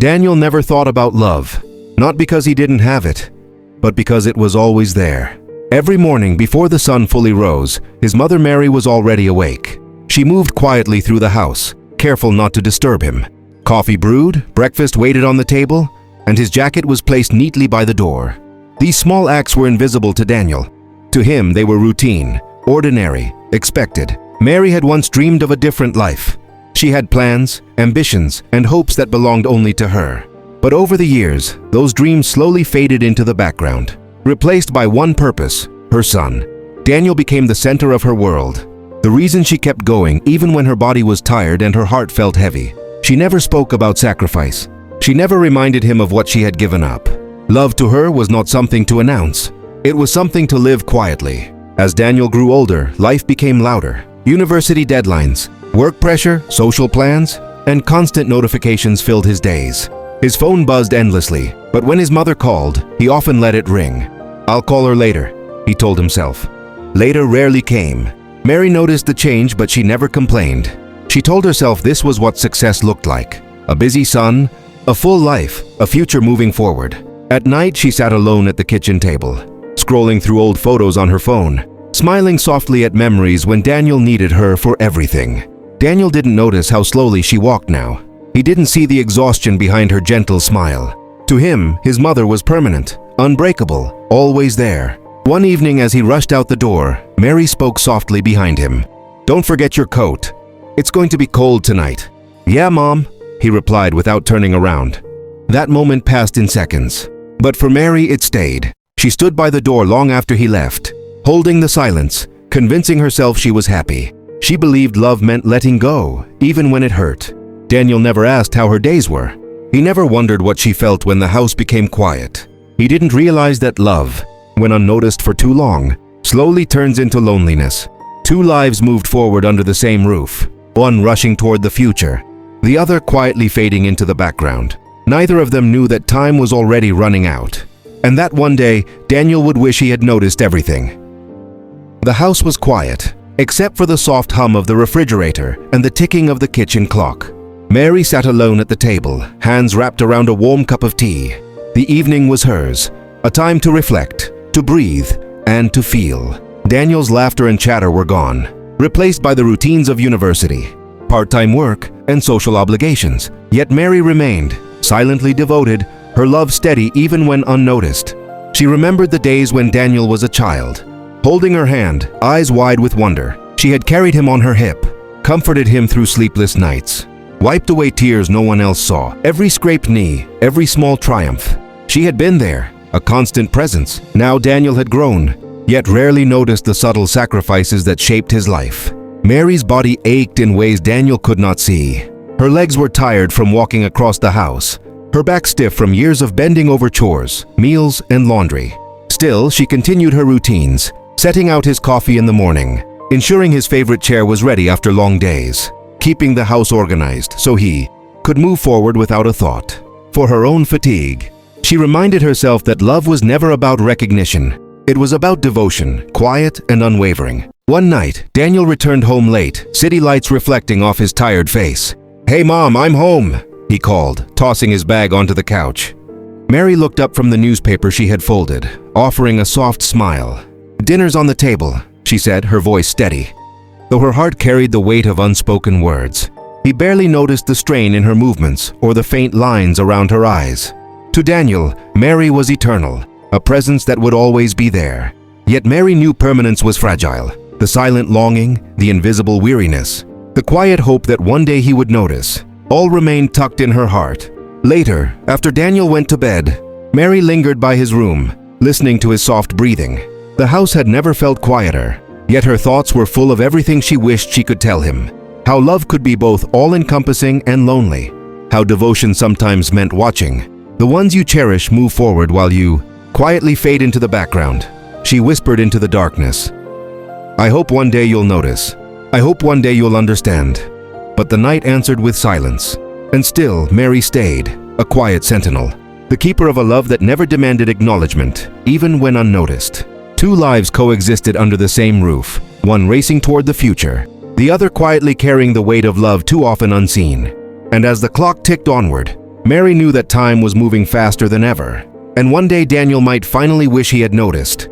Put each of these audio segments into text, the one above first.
Daniel never thought about love, not because he didn't have it, but because it was always there. Every morning before the sun fully rose, his mother Mary was already awake. She moved quietly through the house, careful not to disturb him. Coffee brewed, breakfast waited on the table, and his jacket was placed neatly by the door. These small acts were invisible to Daniel. To him, they were routine, ordinary, expected. Mary had once dreamed of a different life. She had plans, ambitions, and hopes that belonged only to her. But over the years, those dreams slowly faded into the background, replaced by one purpose, her son. Daniel became the center of her world, the reason she kept going even when her body was tired and her heart felt heavy. She never spoke about sacrifice. She never reminded him of what she had given up. Love to her was not something to announce. It was something to live quietly. As Daniel grew older, life became louder. University deadlines, work pressure, social plans, and constant notifications filled his days. His phone buzzed endlessly, but when his mother called, he often let it ring. "I'll call her later," he told himself. Later rarely came. Mary noticed the change, but she never complained. She told herself this was what success looked like: a busy son, a full life, a future moving forward. At night, she sat alone at the kitchen table, scrolling through old photos on her phone, smiling softly at memories when Daniel needed her for everything. Daniel didn't notice how slowly she walked now. He didn't see the exhaustion behind her gentle smile. To him, his mother was permanent, unbreakable, always there. One evening as he rushed out the door, Mary spoke softly behind him. "Don't forget your coat. It's going to be cold tonight." "Yeah, Mom," he replied without turning around. That moment passed in seconds. But for Mary, it stayed. She stood by the door long after he left, holding the silence, convincing herself she was happy. She believed love meant letting go, even when it hurt. Daniel never asked how her days were. He never wondered what she felt when the house became quiet. He didn't realize that love, when unnoticed for too long, slowly turns into loneliness. Two lives moved forward under the same roof, one rushing toward the future, the other quietly fading into the background. Neither of them knew that time was already running out, and that one day Daniel would wish he had noticed everything. The house was quiet, except for the soft hum of the refrigerator and the ticking of the kitchen clock. Mary sat alone at the table, hands wrapped around a warm cup of tea. The evening was hers, a time to reflect, to breathe, and to feel. Daniel's laughter and chatter were gone, replaced by the routines of university, part-time work, and social obligations. Yet Mary remained, silently devoted, her love steady even when unnoticed. She remembered the days when Daniel was a child. Holding her hand, eyes wide with wonder, she had carried him on her hip, comforted him through sleepless nights, wiped away tears no one else saw, every scraped knee, every small triumph. She had been there, a constant presence. Now Daniel had grown, yet rarely noticed the subtle sacrifices that shaped his life. Mary's body ached in ways Daniel could not see. Her legs were tired from walking across the house, her back stiff from years of bending over chores, meals, and laundry. Still, she continued her routines, setting out his coffee in the morning, ensuring his favorite chair was ready after long days, keeping the house organized so he could move forward without a thought. For her own fatigue, she reminded herself that love was never about recognition. It was about devotion, quiet and unwavering. One night, Daniel returned home late, city lights reflecting off his tired face. "Hey Mom, I'm home," he called, tossing his bag onto the couch. Mary looked up from the newspaper she had folded, offering a soft smile. "Dinner's on the table," she said, her voice steady, though her heart carried the weight of unspoken words. He barely noticed the strain in her movements or the faint lines around her eyes. To Daniel, Mary was eternal, a presence that would always be there. Yet Mary knew permanence was fragile. The silent longing, the invisible weariness, the quiet hope that one day he would notice, all remained tucked in her heart. Later, after Daniel went to bed, Mary lingered by his room, listening to his soft breathing. The house had never felt quieter, yet her thoughts were full of everything she wished she could tell him. How love could be both all-encompassing and lonely. How devotion sometimes meant watching the ones you cherish move forward while you quietly fade into the background. She whispered into the darkness, "I hope one day you'll notice. I hope one day you'll understand." But the night answered with silence. And still, Mary stayed, a quiet sentinel, the keeper of a love that never demanded acknowledgement, even when unnoticed. Two lives coexisted under the same roof, one racing toward the future, the other quietly carrying the weight of love too often unseen. And as the clock ticked onward, Mary knew that time was moving faster than ever, and one day Daniel might finally wish he had noticed.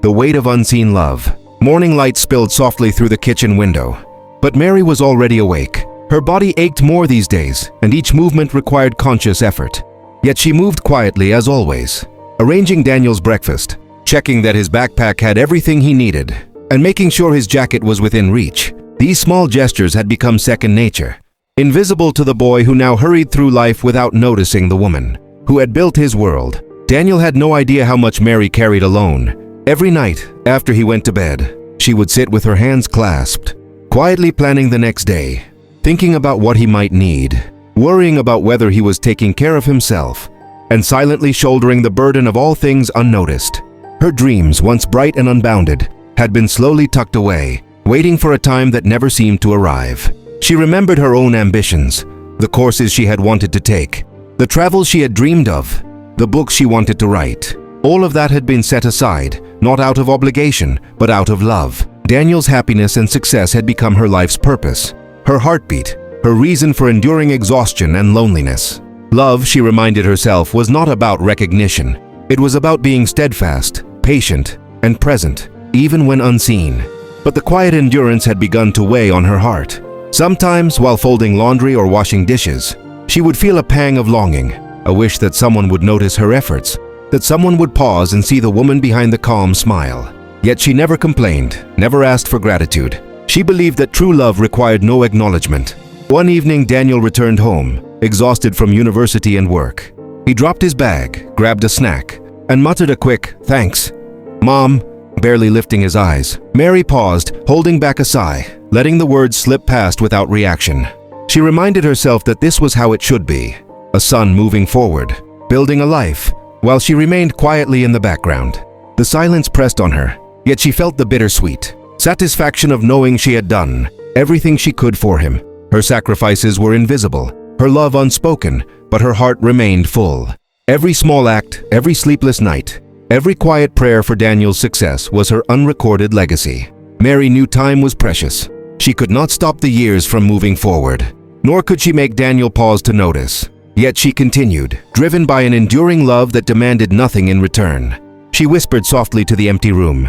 The weight of unseen love. Morning light spilled softly through the kitchen window, but Mary was already awake. Her body ached more these days, and each movement required conscious effort. Yet she moved quietly as always, arranging Daniel's breakfast, checking that his backpack had everything he needed, and making sure his jacket was within reach. These small gestures had become second nature, invisible to the boy who now hurried through life without noticing the woman who had built his world. Daniel had no idea how much Mary carried alone. Every night, after he went to bed, she would sit with her hands clasped, quietly planning the next day, thinking about what he might need, worrying about whether he was taking care of himself, and silently shouldering the burden of all things unnoticed. Her dreams, once bright and unbounded, had been slowly tucked away, waiting for a time that never seemed to arrive. She remembered her own ambitions, the courses she had wanted to take, the travels she had dreamed of, the books she wanted to write. All of that had been set aside, not out of obligation, but out of love. Daniel's happiness and success had become her life's purpose, her heartbeat, her reason for enduring exhaustion and loneliness. Love, she reminded herself, was not about recognition. It was about being steadfast, patient, and present, even when unseen. But the quiet endurance had begun to weigh on her heart. Sometimes, while folding laundry or washing dishes, she would feel a pang of longing, a wish that someone would notice her efforts, that someone would pause and see the woman behind the calm smile. Yet she never complained, never asked for gratitude. She believed that true love required no acknowledgement. One evening, Daniel returned home, exhausted from university and work. He dropped his bag, grabbed a snack, and muttered a quick, "Thanks, Mom," barely lifting his eyes. Mary paused, holding back a sigh, letting the words slip past without reaction. She reminded herself that this was how it should be, a son moving forward, building a life, while she remained quietly in the background. The silence pressed on her, yet she felt the bittersweet satisfaction of knowing she had done everything she could for him. Her sacrifices were invisible, her love unspoken, but her heart remained full. Every small act, every sleepless night, every quiet prayer for Daniel's success was her unrecorded legacy. Mary knew time was precious. She could not stop the years from moving forward, nor could she make Daniel pause to notice. Yet she continued, driven by an enduring love that demanded nothing in return. She whispered softly to the empty room,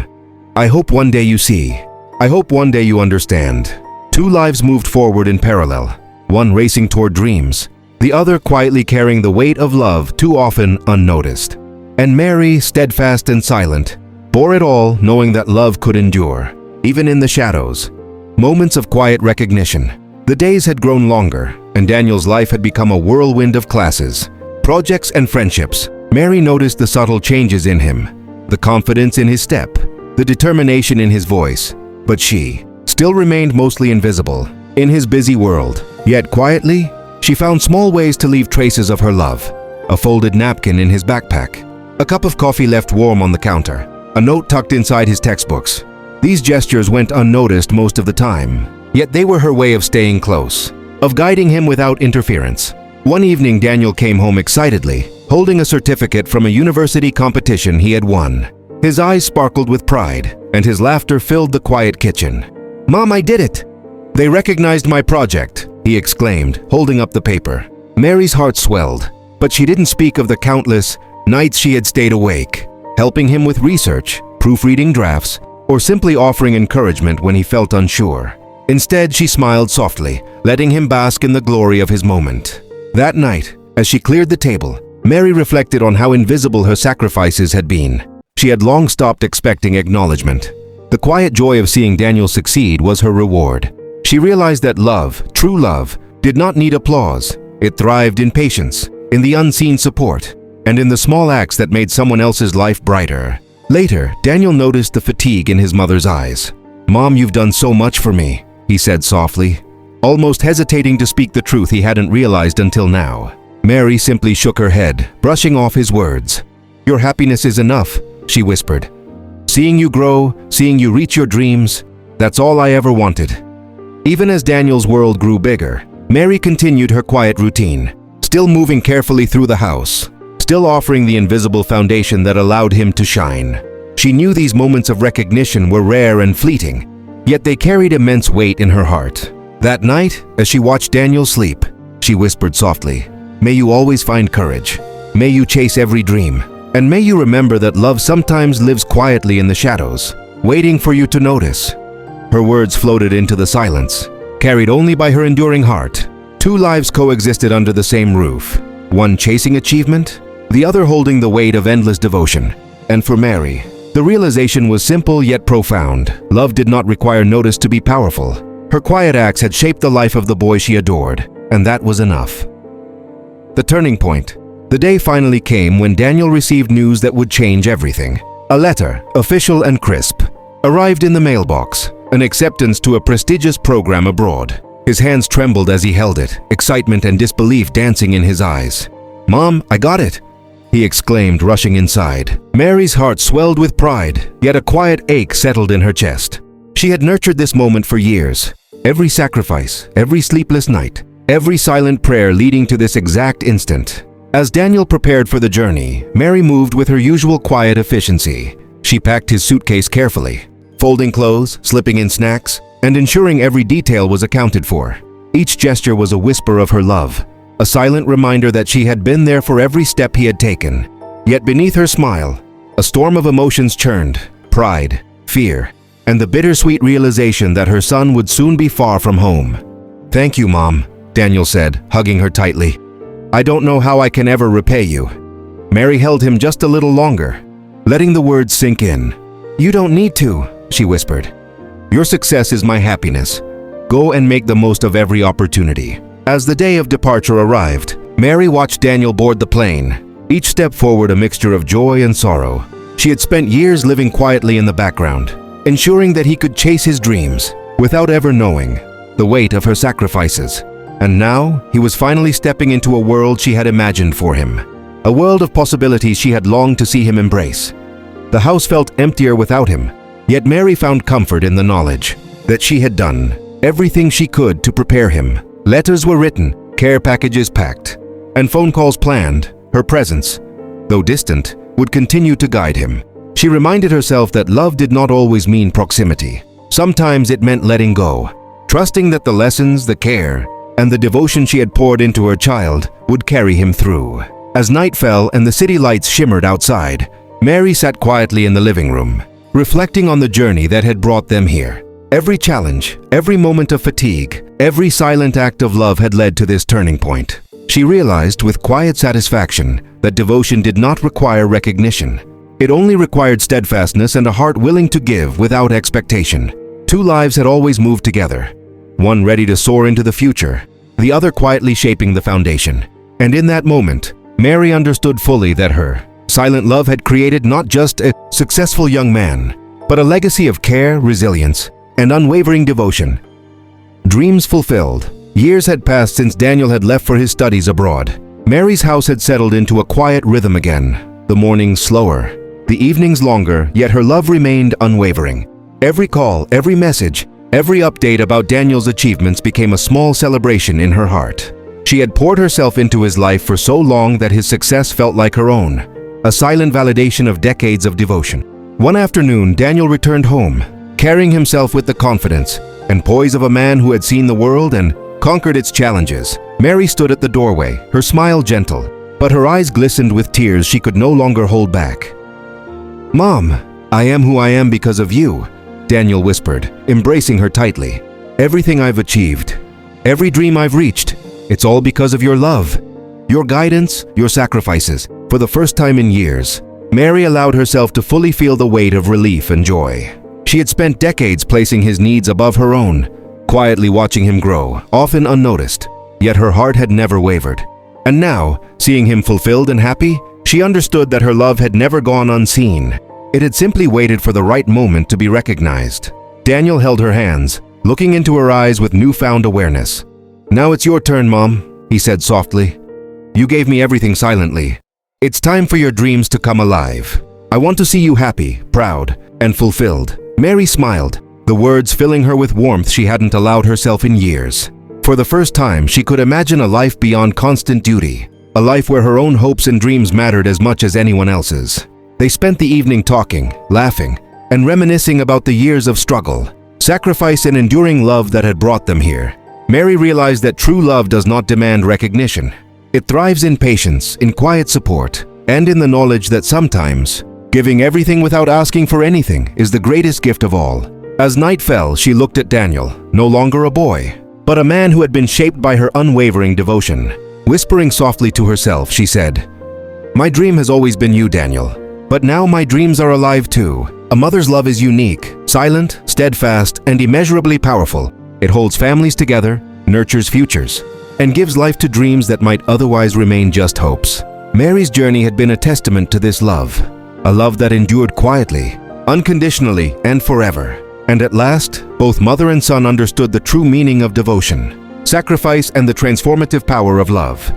"I hope one day you see. I hope one day you understand." Two lives moved forward in parallel, one racing toward dreams, the other quietly carrying the weight of love too often unnoticed. And Mary, steadfast and silent, bore it all, knowing that love could endure, even in the shadows. Moments of quiet recognition. The days had grown longer, and Daniel's life had become a whirlwind of classes, projects and friendships. Mary noticed the subtle changes in him, the confidence in his step, the determination in his voice, but she still remained mostly invisible in his busy world. Yet quietly, she found small ways to leave traces of her love. A folded napkin in his backpack, a cup of coffee left warm on the counter, a note tucked inside his textbooks. These gestures went unnoticed most of the time, yet they were her way of staying close, of guiding him without interference. One evening, Daniel came home excitedly, holding a certificate from a university competition he had won. His eyes sparkled with pride, and his laughter filled the quiet kitchen. "Mom, I did it! They recognized my project," he exclaimed, holding up the paper. Mary's heart swelled, but she didn't speak of the countless nights she had stayed awake, helping him with research, proofreading drafts, or simply offering encouragement when he felt unsure. Instead, she smiled softly, letting him bask in the glory of his moment. That night, as she cleared the table, Mary reflected on how invisible her sacrifices had been. She had long stopped expecting acknowledgement. The quiet joy of seeing Daniel succeed was her reward. She realized that love, true love, did not need applause. It thrived in patience, in the unseen support, and in the small acts that made someone else's life brighter. Later, Daniel noticed the fatigue in his mother's eyes. "Mom, you've done so much for me," he said softly, almost hesitating to speak the truth he hadn't realized until now. Mary simply shook her head, brushing off his words. "Your happiness is enough," she whispered. "Seeing you grow, seeing you reach your dreams, that's all I ever wanted." Even as Daniel's world grew bigger, Mary continued her quiet routine, still moving carefully through the house, still offering the invisible foundation that allowed him to shine. She knew these moments of recognition were rare and fleeting, yet they carried immense weight in her heart. That night, as she watched Daniel sleep, she whispered softly, May you always find courage. May you chase every dream. And may you remember that love sometimes lives quietly in the shadows, waiting for you to notice." Her words floated into the silence, carried only by her enduring heart. Two lives coexisted under the same roof, one chasing achievement, the other holding the weight of endless devotion. And for Mary, the realization was simple yet profound. Love did not require notice to be powerful. Her quiet acts had shaped the life of the boy she adored, and that was enough. The turning point. The day finally came when Daniel received news that would change everything. A letter, official and crisp, arrived in the mailbox, an acceptance to a prestigious program abroad. His hands trembled as he held it, excitement and disbelief dancing in his eyes. "Mom, I got it!" he exclaimed, rushing inside. Mary's heart swelled with pride, yet a quiet ache settled in her chest. She had nurtured this moment for years. Every sacrifice, every sleepless night, every silent prayer leading to this exact instant. As Daniel prepared for the journey, Mary moved with her usual quiet efficiency. She packed his suitcase carefully, folding clothes, slipping in snacks, and ensuring every detail was accounted for. Each gesture was a whisper of her love, a silent reminder that she had been there for every step he had taken. Yet beneath her smile, a storm of emotions churned: pride, fear, and the bittersweet realization that her son would soon be far from home. "Thank you, Mom," Daniel said, hugging her tightly. "I don't know how I can ever repay you." Mary held him just a little longer, letting the words sink in. "You don't need to," she whispered. "Your success is my happiness. Go and make the most of every opportunity." As the day of departure arrived, Mary watched Daniel board the plane, each step forward a mixture of joy and sorrow. She had spent years living quietly in the background, ensuring that he could chase his dreams without ever knowing the weight of her sacrifices. And now, he was finally stepping into a world she had imagined for him, a world of possibilities she had longed to see him embrace. The house felt emptier without him, yet Mary found comfort in the knowledge that she had done everything she could to prepare him. Letters were written, care packages packed, and phone calls planned. Her presence, though distant, would continue to guide him. She reminded herself that love did not always mean proximity. Sometimes it meant letting go, trusting that the lessons, the care, and the devotion she had poured into her child would carry him through. As night fell and the city lights shimmered outside, Mary sat quietly in the living room, reflecting on the journey that had brought them here. Every challenge, every moment of fatigue, every silent act of love had led to this turning point. She realized with quiet satisfaction that devotion did not require recognition. It only required steadfastness and a heart willing to give without expectation. Two lives had always moved together, one ready to soar into the future, the other quietly shaping the foundation. And in that moment, Mary understood fully that her silent love had created not just a successful young man, but a legacy of care, resilience, and unwavering devotion. Dreams fulfilled. Years had passed since Daniel had left for his studies abroad. Mary's house had settled into a quiet rhythm again, the mornings slower, the evenings longer, yet her love remained unwavering. Every call, every message, every update about Daniel's achievements became a small celebration in her heart. She had poured herself into his life for so long that his success felt like her own, a silent validation of decades of devotion. One afternoon, Daniel returned home, carrying himself with the confidence and poise of a man who had seen the world and conquered its challenges. Mary stood at the doorway, her smile gentle, but her eyes glistened with tears she could no longer hold back. "Mom, I am who I am because of you," Daniel whispered, embracing her tightly. "Everything I've achieved, every dream I've reached, it's all because of your love, your guidance, your sacrifices." For the first time in years, Mary allowed herself to fully feel the weight of relief and joy. She had spent decades placing his needs above her own, quietly watching him grow, often unnoticed, yet her heart had never wavered. And now, seeing him fulfilled and happy, she understood that her love had never gone unseen. It had simply waited for the right moment to be recognized. Daniel held her hands, looking into her eyes with newfound awareness. "Now it's your turn, Mom," he said softly. "You gave me everything silently. It's time for your dreams to come alive. I want to see you happy, proud, and fulfilled." Mary smiled, the words filling her with warmth she hadn't allowed herself in years. For the first time, she could imagine a life beyond constant duty, a life where her own hopes and dreams mattered as much as anyone else's. They spent the evening talking, laughing, and reminiscing about the years of struggle, sacrifice, and enduring love that had brought them here. Mary realized that true love does not demand recognition. It thrives in patience, in quiet support, and in the knowledge that sometimes, giving everything without asking for anything is the greatest gift of all. As night fell, she looked at Daniel, no longer a boy, but a man who had been shaped by her unwavering devotion. Whispering softly to herself, she said, "My dream has always been you, Daniel, but now my dreams are alive too. A mother's love is unique, silent, steadfast, and immeasurably powerful. It holds families together, nurtures futures, and gives life to dreams that might otherwise remain just hopes." Mary's journey had been a testament to this love, a love that endured quietly, unconditionally, and forever. And at last, both mother and son understood the true meaning of devotion, sacrifice, and the transformative power of love.